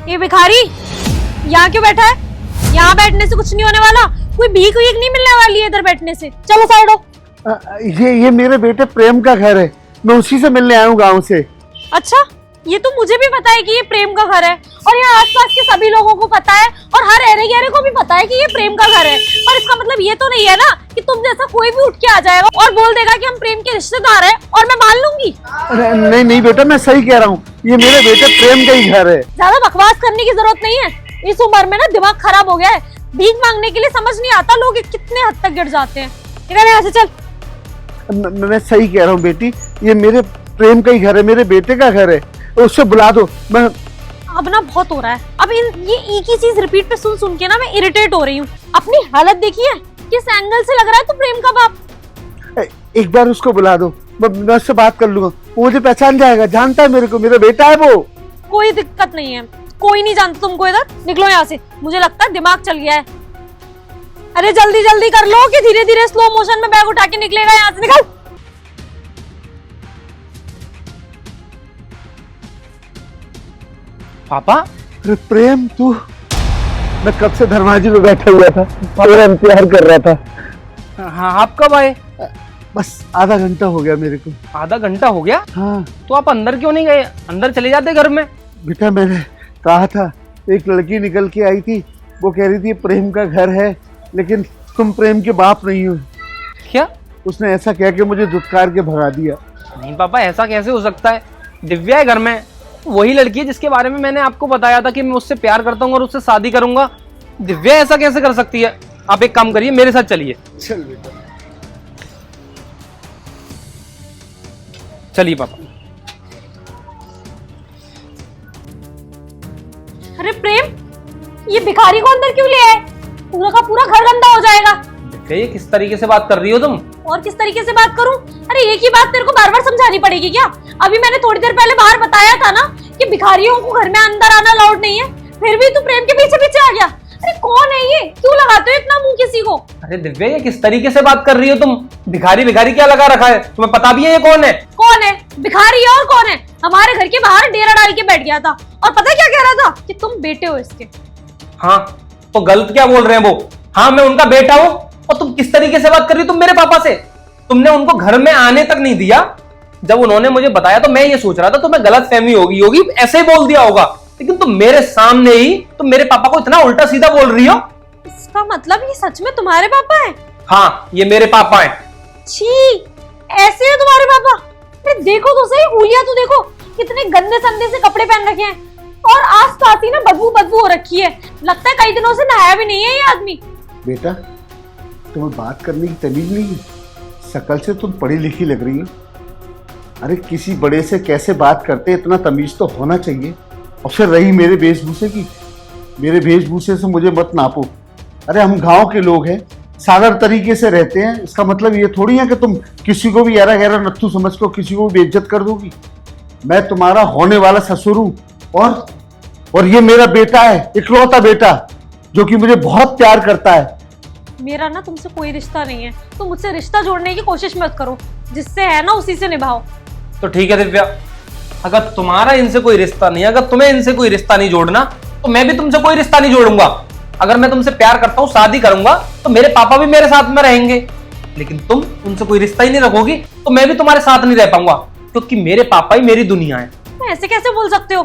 ये भिखारी यहाँ क्यों बैठा है? यहाँ बैठने से कुछ नहीं होने वाला, कोई भीख वीख नहीं मिलने वाली है इधर बैठने से। चलो साइड हो। ये मेरे बेटे प्रेम का घर है, मैं उसी से मिलने आया हूँ गाँव से। अच्छा, ये तो मुझे भी पता है कि ये प्रेम का घर है और यहाँ आसपास के सभी लोगों को पता है और हर अरे गहरे को भी पता है कि ये प्रेम का घर है। पर इसका मतलब ये तो नहीं है ना कि तुम जैसा कोई भी उठ के आ जाएगा और बोल देगा कि हम प्रेम के रिश्तेदार हैं और मैं मान लूंगी। नहीं नहीं बेटा, मैं सही कह रहा हूँ, ये मेरे बेटे प्रेम का ही घर है। ज्यादा बकवास करने की जरूरत नहीं है। इस उम्र में ना दिमाग खराब हो गया है। भीख मांगने के लिए समझ नहीं आता लोग कितने हद तक गिर जाते हैं। इधर यहाँ से चल। मैं सही कह रहा हूँ बेटी, ये मेरे प्रेम का ही घर है, मेरे बेटे का घर है, उससे बुला दो। मैं अब ना बहुत हो रहा है। अब ये एक ही चीज रिपीट पे सुन सुन के ना मैं इरिटेट हो रही हूँ। अपनी हालत देखिए, किस एंगल से लग रहा है तू प्रेम का बाप। एक बार उसको बुला दो, मैं उससे बात कर लूंगा, वो मुझे पहचान जाएगा, जानता है मेरे को, मेरा बेटा है वो। कोई दिक्कत नहीं है, कोई नहीं जानता तुमको। इधर निकलो यहाँ से, मुझे लगता है दिमाग चल गया है। अरे जल्दी जल्दी कर लो कि धीरे धीरे स्लो मोशन में बैग उठा के निकलेगा। यहाँ से निकल। पापा, अरे प्रेम, तू? मैं कब से दरवाजे पे बैठा हुआ था, तेरा इंतजार कर रहा था। हाँ आप कब आए? बस आधा घंटा हो गया मेरे को। आधा घंटा हो गया? हाँ तो आप अंदर क्यों नहीं गए? अंदर चले जाते घर में। बेटा, मैंने कहा था, एक लड़की निकल के आई थी, वो कह रही थी प्रेम का घर है, लेकिन तुम प्रेम के बाप नहीं हो। क्या? उसने ऐसा कह के मुझे धुतकार के भगा दिया। नहीं पापा, ऐसा कैसे हो सकता है? दिव्या है घर में, वही लड़की है जिसके बारे में मैंने आपको बताया था कि मैं उससे प्यार करता हूँ और उससे शादी करूंगा। दिव्या ऐसा कैसे कर सकती है? आप एक काम करिए, मेरे साथ चलिए। चल बेटा। चलिए पापा। अरे प्रेम, ये भिखारी को अंदर क्यों ले आए? पूरा का पूरा घर गंदा हो जाएगा। दिव्या, ये किस तरीके से बात कर रही हो तुम? और किस तरीके से बात करूं? अरे एक ही बात तेरे को बार बार समझानी पड़ेगी क्या? अभी मैंने थोड़ी देर पहले बाहर बताया था ना कि भिखारियों को घर में अंदर आना अलाउड नहीं है, फिर भी तू प्रेम के पीछे पीछे आ गया। अरे कौन है ये? क्यों लगाते हो इतना मुंह किसी को? अरे दिव्या, ये किस तरीके से बात कर रही हो तुम? भिखारी भिखारी क्या लगा रखा है? तुम्हें पता भी है ये कौन है? कौन है भिखारी? और कौन है? हमारे घर के बाहर डेरा डाल के बैठ गया था और पता क्या कह रहा था कि तुम बेटे हो इसके। हाँ तो गलत क्या बोल रहे हैं वो? हाँ मैं उनका बेटा हूँ। और तुम किस तरीके से बात कर रही हो तुम मेरे पापा से? तुमने उनको घर में आने तक नहीं दिया। जब उन्होंने मुझे बताया तो मैं ये सोच रहा था तुम्हें गलत फहमी होगी, ऐसे ही बोल दिया होगा, लेकिन तुम मेरे सामने ही तुम मेरे पापा को इतना उल्टा सीधा बोल रही हो। इसका मतलब ये सच में तुम्हारे पापा है? हाँ ये मेरे पापा हैं। छी, ऐसे है तुम्हारे पापा? अरे देखो तो सही, उंगलियां तो देखो, कितने गंदे संदे से कपड़े पहन रखे हैं और आस पास ही ना बदबू बदबू हो रखी है। लगता है कई दिनों से नहाया भी नहीं है ये आदमी। बेटा, तुम्हें बात करने की तमीज नहीं है? शकल से तुम पढ़ी लिखी लग रही हो। अरे किसी बड़े से कैसे बात करते, इतना तमीज तो होना चाहिए। और फिर रही मेरे वेशभूषे की, मेरे वेशभूषे से मुझे मत नापो। अरे हम गांव के लोग हैं, साधारण तरीके से रहते हैं, इसका मतलब ये थोड़ी है कि तुम किसी को भी यारा गहरा नत्थू समझ को किसी को भी बेइज्जत कर दोगी। मैं तुम्हारा होने वाला ससुर हूँ और ये मेरा बेटा है, इकलौता बेटा, जो कि मुझे बहुत प्यार करता है। मेरा ना तुमसे कोई रिश्ता नहीं है, तुम मुझसे रिश्ता जोड़ने की कोशिश मत करो, जिससे है ना उसी से निभाओ। तो ठीक है दिव्या, अगर तुम्हारा इनसे कोई रिश्ता नहीं, अगर तुम्हें इनसे कोई रिश्ता नहीं जोड़ना, तो मैं भी तुमसे कोई रिश्ता नहीं जोड़ूंगा। अगर मैं तुमसे प्यार करता हूँ, शादी करूंगा, तो मेरे पापा भी मेरे साथ में रहेंगे। लेकिन तुम उनसे कोई रिश्ता ही नहीं रखोगी तो मैं भी तुम्हारे साथ नहीं रह पाऊंगा, क्योंकि मेरे पापा ही मेरी दुनिया है। ऐसे कैसे बोल सकते हो?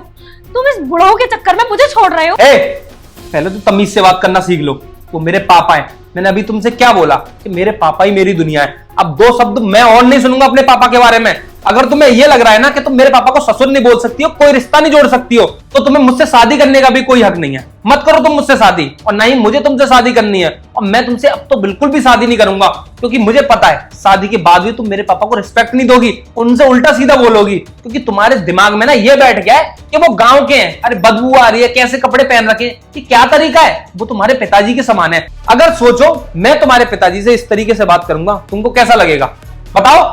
तुम इस बुढ़ऊ के चक्कर में मुझे छोड़ रहे हो। पहले तो तमीज से बात करना सीख लो। वो मेरे पापा हैं। मैंने अभी तुमसे क्या बोला कि मेरे पापा ही मेरी दुनिया है। अब दो शब्द मैं और नहीं सुनूंगा अपने पापा के बारे में। अगर तुम्हें यह लग रहा है ना कि तुम मेरे पापा को ससुर नहीं बोल सकती हो, कोई रिश्ता नहीं जोड़ सकती हो, तो तुम्हें मुझसे शादी करने का भी कोई हक नहीं है। मत करो तुम मुझसे शादी, और ना ही मुझे तुमसे शादी करनी है। और मैं तुमसे अब तो बिल्कुल भी शादी नहीं करूंगा, क्योंकि मुझे पता है शादी के बाद भी तुम मेरे पापा को रिस्पेक्ट नहीं दोगी, उनसे उल्टा सीधा बोलोगी, क्योंकि तुम्हारे दिमाग में ना ये बैठ गया है कि वो गांव के हैं। अरे बदबू आ रही है, कैसे कपड़े पहन रखे, ये क्या तरीका है? वो तुम्हारे पिताजी के समान है। अगर सोचो मैं तुम्हारे पिताजी से इस तरीके से बात करूंगा, तुमको कैसा लगेगा बताओ?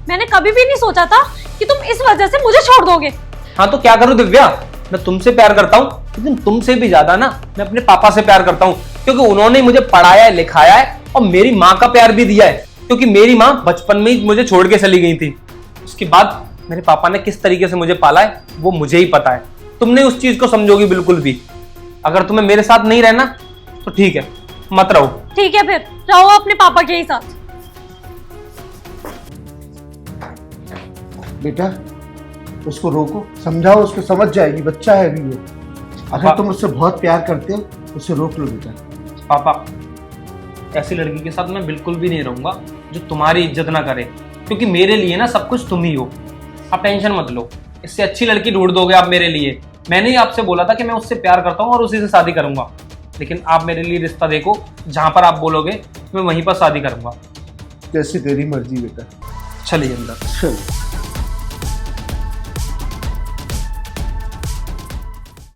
मैंने कभी भी नहीं सोचा था कि तुम इस वजह से मुझे छोड़ दोगे। हाँ तो क्या करूं दिव्या, मैं तुमसे प्यार करता हूं, लेकिन तुमसे भी ज्यादा ना मैं अपने पापा से प्यार करता हूं, क्योंकि उन्होंने मुझे पढ़ाया है, लिखाया है, और मेरी माँ का प्यार भी दिया है, क्योंकि मेरी माँ बचपन में ही मुझे छोड़ के चली गई थी। उसके बाद मेरे पापा ने किस तरीके से मुझे पाला है वो मुझे ही पता है। तुम नहीं उस चीज को समझोगी बिल्कुल भी। अगर तुम्हें मेरे साथ नहीं रहना तो ठीक है, मत रहो। ठीक है फिर रहो अपने पापा के ही साथ। बेटा उसको रोको, समझाओ उसको, समझ जाएगी, बच्चा है अभी वो। अगर तुम उससे बहुत प्यार करते हो उसे रोक लो बेटा। पापा ऐसी लड़की के साथ मैं बिल्कुल भी नहीं रहूंगा जो तुम्हारी इज्जत ना करे, क्योंकि मेरे लिए ना सब कुछ तुम ही हो। आप टेंशन मत लो, इससे अच्छी लड़की ढूंढ दोगे आप मेरे लिए। मैंने ही आपसे बोला था कि मैं उससे प्यार करता हूँ और उसी से शादी करूंगा, लेकिन आप मेरे लिए रिश्ता देखो, जहां पर आप बोलोगे मैं वहीं पर शादी करूंगा। जैसे तेरी मर्जी बेटा। चलिए अंदर। चलो।